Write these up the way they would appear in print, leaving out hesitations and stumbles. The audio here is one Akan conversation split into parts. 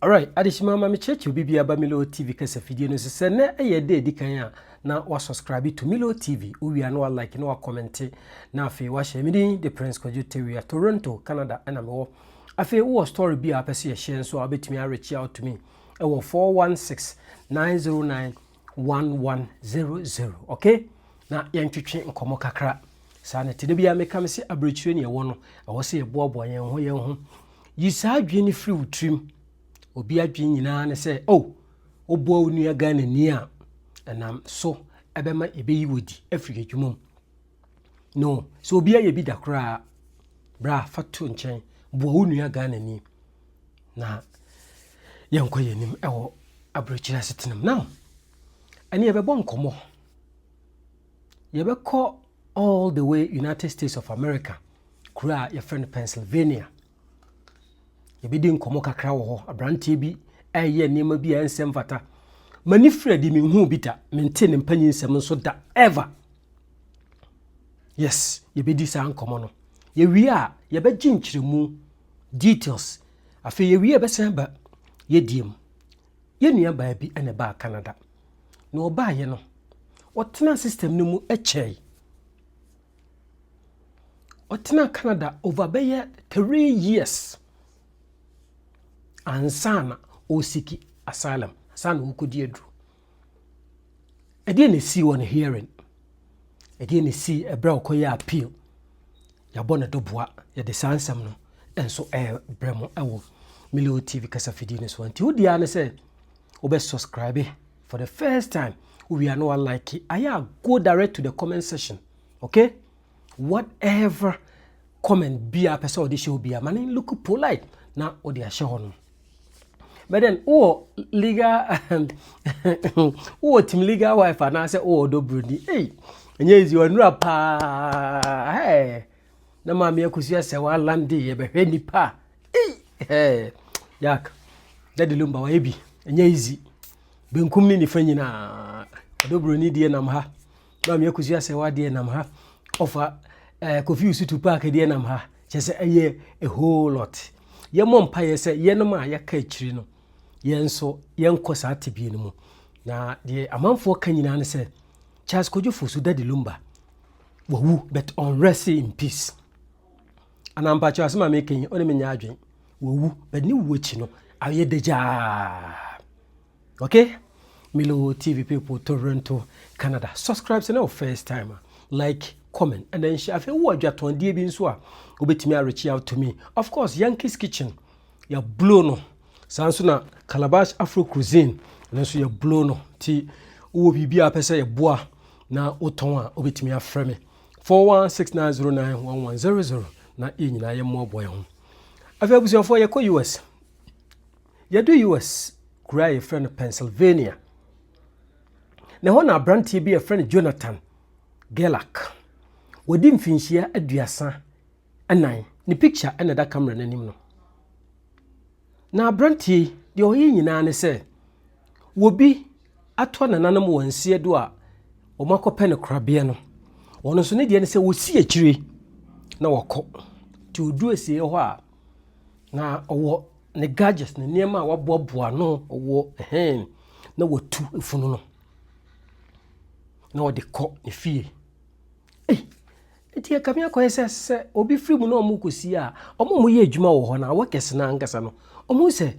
Alright, adishima mama chechi bibi aba Milo TV kasa video no se na eye de dikan na wa subscribe to Milo TV. Uwi anu wa like no wa comment na afi wa share me the Prince Kojoteria Toronto, Canada and am afi wo story bi apese ye share so abetimi reach out to me. E wo 416-909-1100. Okay? Na yentwetwe nkomo kakra. Sa na tede bia meka me se abrekyire ne ye wo no. E wo se ye boaboa yen ho. Yi sa adwe ni free utrim. Obi adwe nyina ne se obo onua Ghana ni a enam so ebema ebeyi wodi Africa dwumom no so obi aye bi dakra bra fatu nchen bo onua Ghana ni na yenko yenim ewo abrochira setenam now ani ebebo nkomo yebekọ all the way United States of America kura your friend Pennsylvania yebedi nkomo kakra wo ho abrantie bi eye nema bi ansem fata mani fredi mi hu bita mente ne mpanyin nsem so da ever yes yebedi sa nkomo no yewie a yebeji nkyeremu details afi yewie besen ba yediem yenua ba bi ene ba Canada no ba ye no otena system no mu echei otena Canada over by 3 years ansana osiki asylum sana ukodi edru ede ne si won hearing ede ne si ebra okoya appeal ya bona doboa ya de sansam no enso bremo ewo Milo TV kasa fidi ne so anti odi ane say obe subscribe for the first time we are no like it aya go direct to the comment section. Okay, whatever comment be a person odi show be a man look polite na odi a show no. But then, legal team legal wife and I say, do Bruni. Hey, and yes, you are not pa. Hey, no, mammy, I could say, one landy, a penny pa. Hey, yak, that the lumba wabi, and easy. Been coming in Fenina, do Bruni, dear Namha. Mammy, I could say, what dear Namha offer confuse you to park a dear Namha. Just a year, a whole lot. Your mom pie say, Yenoma, ya catchino. Yenso yenko sa tibi no mu na de amanfo kanyina ne se Charles Kojofo so dadi lumba wo but on rest in peace anampa Charles ma making oni menya adwen wo but ni wochi no aye deja. Okay, Milo TV people Toronto, Canada, subscribe to no first time, like, comment and then share. If you watch your ton bi nso a obetimi reach out to me. Of course, Yankees Kitchen ya blow no Sansuna Calabash Afro Cuisine nanso ya blow no ti wo bibia pese ya boa na oton a obetimi afrɛ me 416-909-1100 na nyina ye mo boy ho afa busuafo ye ko US ye do US kura ye friend Pennsylvania na ho na brantie bi ye friend Jonathan Gelak wodi mfinhia aduasa anan ni picture ena da camera nanim no na brantie de oyi nyina ne se wobi ato nananam wansie do a omakopɛ ne krabie no wono so ne de ne se wosi akire na wakɔ ti odu asie ho a na owo ne gadgets ne niema a waboaboa no owo na watu efunu no na ode kɔ ne fie eti akamia ko se obi free mu na omukosi a omo ye adwuma wo ho na wakese na angasa no omo se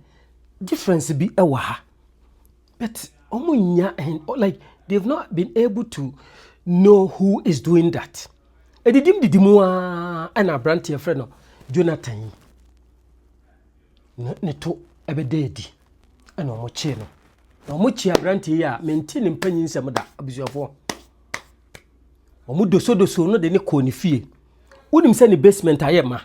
difference bi ewa ha but omo nya like they've not been able to know who is doing that. Didimu ana brand your friend no Jonathan ne to ebededi ana omo che no na omo chi brand ya maintain mpanyin nsem da abusuafo omo doso no de ne ko ne fie wonim se ne basement ayema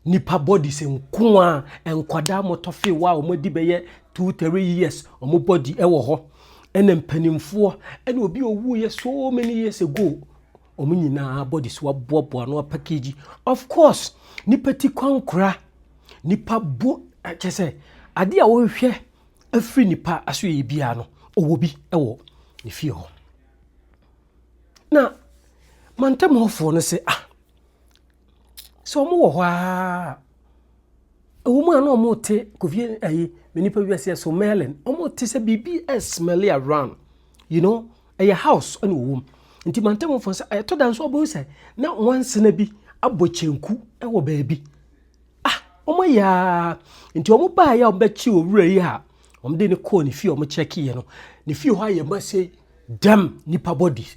nipa body se nko a enkwada motofe wa omodi beye 2-3 years omo body ewo ho ene mpanimfo ene obi owu ye so many years ago omo nyina body so aboabo no package. Of course nipa ti kwankura nipa bo akese ade a wo hwe afri nipa aso ye bia no owo bi ewo ne fie ho na mantam hofo no se so mo wo ho a woman no mo te Kofi ayi menipa bi ase so melon omo te se bibi smelly around you know a house and wom nti mantem fo se to dan so obo se na once na bi abochenku e wo baabi omo ya nti omo ba ya obechi owura yi ha omo de ne call ne fie omo check ye no ne fie ho aye ma say damn nipa body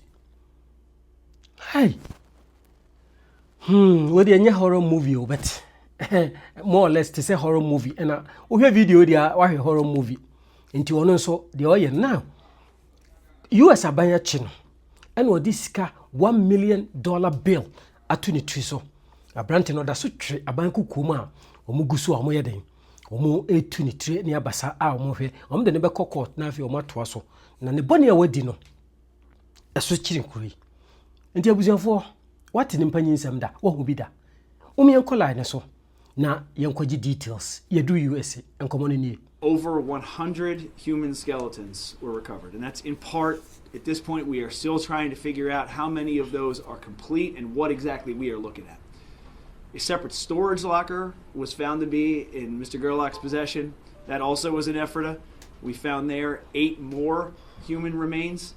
hey what the horror movie but more or less to say horror movie and we have video there why horror movie nti ono so the oye now US abanya chino and what this car $1 million bill atuni twi so abrante no da so twe abanku kuma omo gusu omo yeden omo etuni tre ne abasa a omo hwe omo de ne be court na afi omo atoa so na ne bone a wadi no eso chirin kuri nti abuzianfo what ni mpanyin sam da wo hu bi da umi enkola ne so na yenkoji details yedu USA enkomo ni over 100 human skeletons were recovered, and that's in part, at this point, we are still trying to figure out how many of those are complete and what exactly we are looking at. A separate storage locker was found to be in Mr. Gerlach's possession. That also was in Ephrata. We found there 8 more human remains.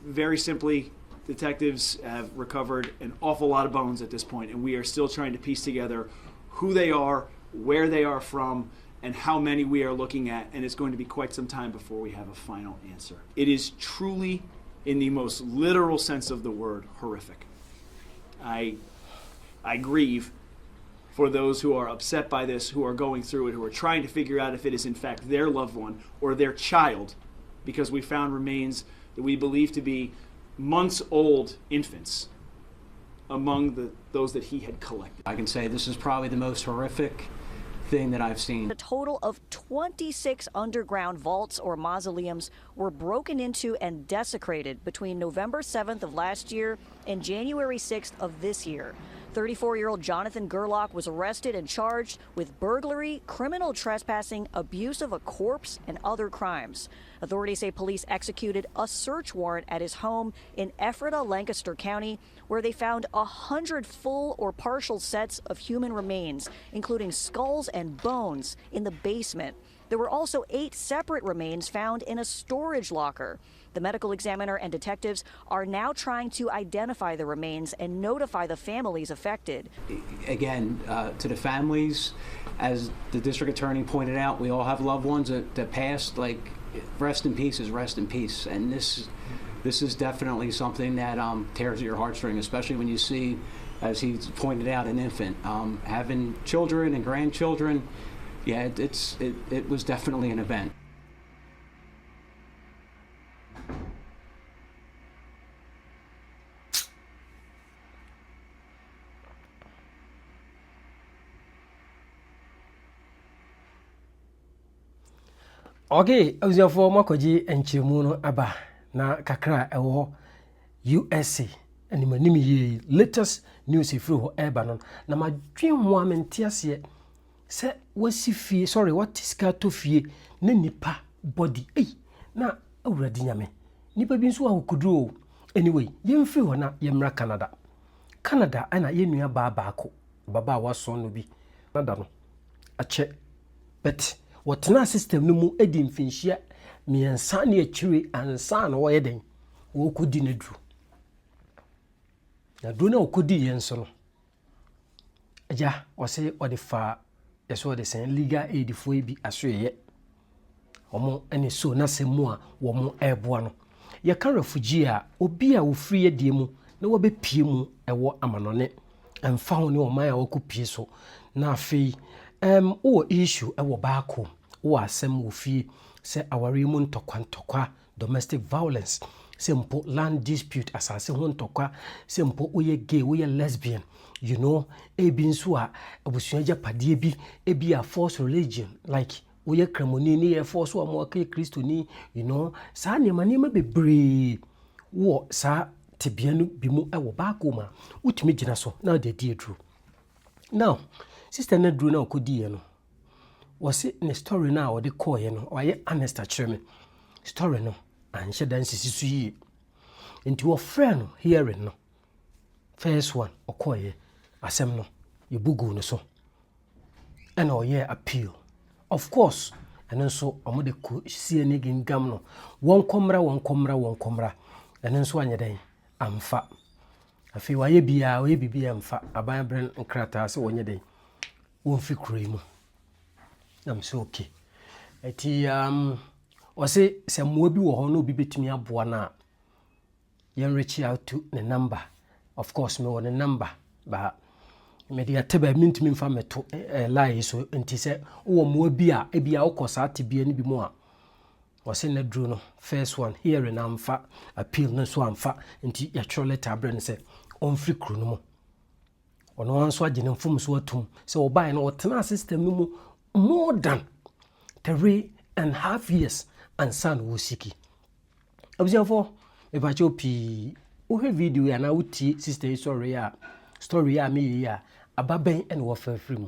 Very simply, detectives have recovered an awful lot of bones at this point, and we are still trying to piece together who they are, where they are from, and how many we are looking at, and it's going to be quite some time before we have a final answer. It is truly, in the most literal sense of the word, horrific. I grieve for those who are upset by this, who are going through it, who are trying to figure out if it is in fact their loved one or their child, because we found remains that we believe to be months-old infants among those that he had collected. I can say this is probably the most horrific thing that I've seen. A total of 26 underground vaults or mausoleums were broken into and desecrated between November 7th of last year and January 6th of this year. 34-year-old Jonathan Gerlach was arrested and charged with burglary, criminal trespassing, abuse of a corpse, and other crimes. Authorities say police executed a search warrant at his home in Ephrata, Lancaster County, where they found 100 full or partial sets of human remains, including skulls and bones, in the basement. There were also 8 separate remains found in a storage locker. The medical examiner and detectives are now trying to identify the remains and notify the families affected. Again, to the families, as the district attorney pointed out, we all have loved ones that passed. Like, rest in peace is rest in peace. And this is definitely something that tears at your heartstring, especially when you see, as he pointed out, an infant. Having children and grandchildren, yeah, it was definitely an event. Okay, abuzianfo makoji enchiremu no aba na kakra ewo USA animanim ye latest news ifri ho eba no na madwen ho amentiase se wasifie sorry what is ka to fie na nipa body na awurade nyame nipa bi nso ahokudu anyway yemfi ho na yemra Canada ana yenua baako baba waso no bi nada no ache bet wotena system no mu edi mfinhia miensa ne akire ansa na wo yeden wo kodi na duru na do na okodi yenso no aja wose ode fa yeso de sen legal aid fo bi asoye omo ene so na semu a wo mo eboa no ye ka refugee a obi a wo free yedie mu na wo be pie mu ewo amanone emfa ho ne o man a wo ko pie so na afei o issue ewo baako o asem wo fie se aware mu ntokwa domestic violence se mpo land dispute asase ho ntokwa se mpo oye gay oye lesbian you know ebi nso a abusua japade bi ebi a force religion like oye kramoni ni ye force wa mo ka Kristo ni you know sa ne manema bebre wo sa tebia no bi mu ewo baako ma utimi gina so na de die true now sister na dru na okodi ye no wose ne story na o de call ye no oye honest achireme story no anhye dan sisisu yi enti wo friend no hearing no first one okoye asem no ye bugu no so and appeal. Of course, and then so I'm the see any gam one comra, and then so I'm fat. I feel why be I'm fat, a buy brand and cratas when you day. Won't feel cream. I'm so okay. Or say some will be or no be between me up one. You reach out to the number. Of course, me on the number, but me dey ateba me ntimi mfa meto lie so enti se wo mo bia e bia wo kosa atibia ni bi mo a wo se na dru no first one here na mfa appeal no so amfa enti ya tro letter abre ne se on free kru no mo ono wanso agene mfom so atum se wo bai no wo tena system no mo more than 3.5 years and son wo siki abusiafo e ba chopi wo he video ya na wuti sister story ya me ya ababen and warfare free mu.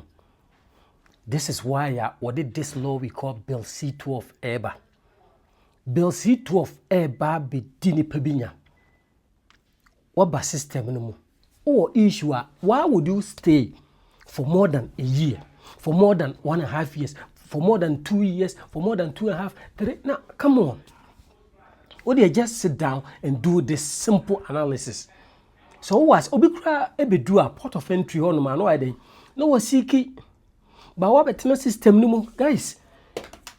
This is why what did this law we call Bill C-12 eba. Bill C-12 eba be dini pebinya. Waba system no mu. Or issue why would you stay for more than a year, for more than 1.5 years, for more than 2 years, for more than 2.5, 3? Now, come on. Or they just sit down and do this simple analysis. So was obikra ebedu a port of entry on man no iden no wasiki but what better system no guys.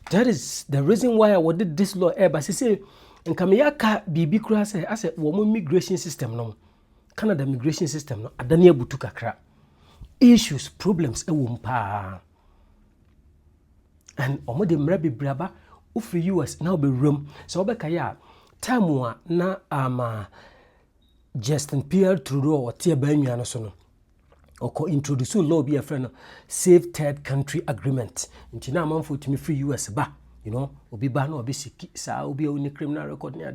That is the reason why I did this law ever say nkamiyaka bibi kura say as wo migration system no Canada migration system no adani abutu kakra issues problems e wo mpa and omo de mra bibraba ufri US now be room so obeka ya time na Justin Pierre Trudeau or Tia Banyana sono or introduce law be a friend Safe Third Country Agreement. Intina man for me free US ba, obi ba no obi siki sa obi only criminal record near.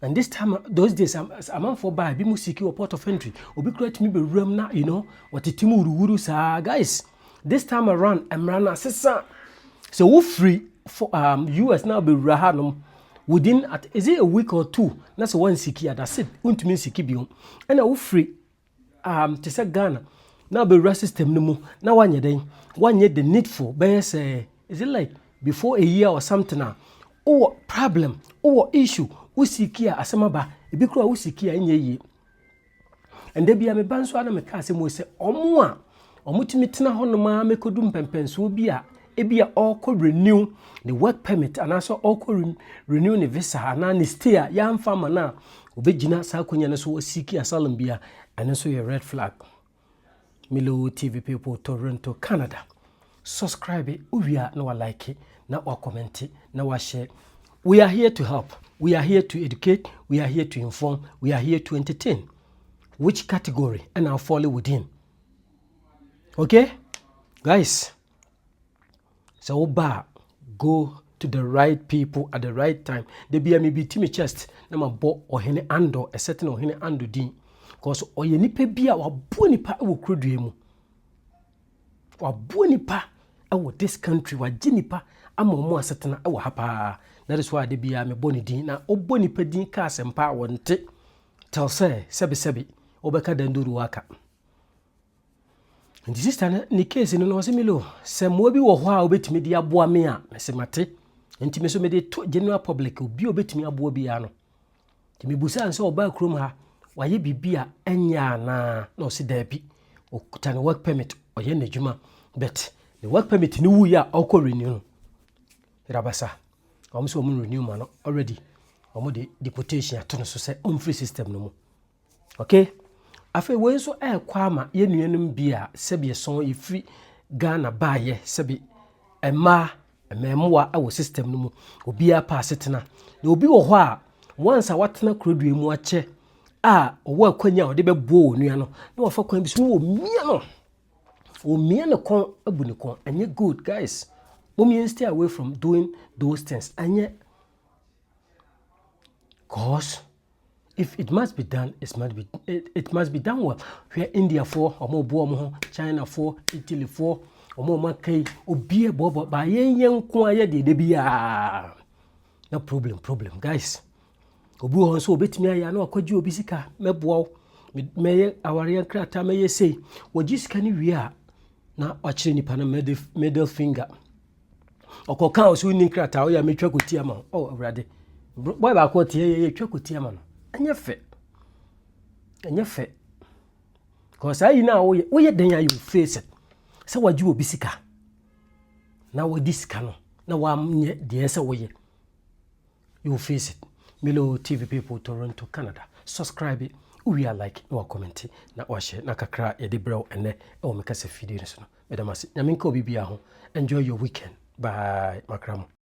And this time those days a man for buy be musiki or port of entry obi create me be room na what itimu wuru sa guys. This time around I'm run assessor. So we free for US now be rahanum. Within is it a week or two? That's one siki that's it. Untumi siki biom. And I free to say Ghana. Now be rest system no more. Now 1 year then 1 year the needful. But say is it like before a year or something now? Or problem or issue. We siki asemaba. Ebi kura we siki enye. And there be a me banso ana me ka asem we say omo timi tena hono ma me kodum pempenso bi a ebia all could renew the work permit and also all could renew the visa and stay ya mfama na obegina sa kwanya na so siki asylum bia and so your red flag. Milo TV people Toronto Canada, subscribe uwia na wa like na wa comment na wa share. We are here to help, we are here to educate, we are here to inform, we are here to entertain. Which category and I'll follow within. Okay guys, so go to the right people at the right time. They be me team chest na ma bo ohene ando a certain ohene ando din because oye nipa bia wa bo nipa e wo krodue mu. Wa bo nipa e wo this country wa ginipa amomo asetena e wo hapa. That is why they be me boni din na obo nipa din ka asempa wonte tell say sebi obeka danduru waka. And this is the case in no similo. Some will be wa obetimi dia boa me a mesemate. Enti me so me de general public obi obetimi aboa bia no. Ti me busa nse oba krom ha waye bibia enya na o si dabi. O kutane work permit o ye n'adwuma but the work permit ni wu ya o ko renew no. Rabasa. Omo so omo renew ma no already. Omo de deportation ato no so say on free system no mo. Okay? Afe we so kwama ye nuanum bia sebe son ifri Ghana baaye sebe ememwa awo system no mu obi a pa setena na obi wo ho a once a watena krodue mu ache owo akwanya ode bebo onua no na wafa kwan bi so o mia no kon abu ne kon anye good guys. We stay away from doing those things anye cause if it must be done, it must be done well. Where India for, or more Bomo, China for, Italy for, or more Mackay, or beer bobo by young quiet, de be no problem, guys. Obu on so bit me, I know, could you be sick? Me bow, may our young crata may say, what just can you wear? na wakyerɛ nipa no middle finger ɔkɔka so ni krata wo ya metwa kotia ma oh awurade boy ba ko tie ye twa kotia ma no ɛnyɛ fɛ cause ayi na wo ye den ya you face it sɛ wagye obi sika na wadi sika no na wamnyɛ deɛ sɛ wo ye you face it. Milo TV people Toronto Canada subscribe we are like no comment na wa share na kakra ye de brew ene e wo meka se video so no medamase nyamenka obi bia ho enjoy your weekend bye makramo.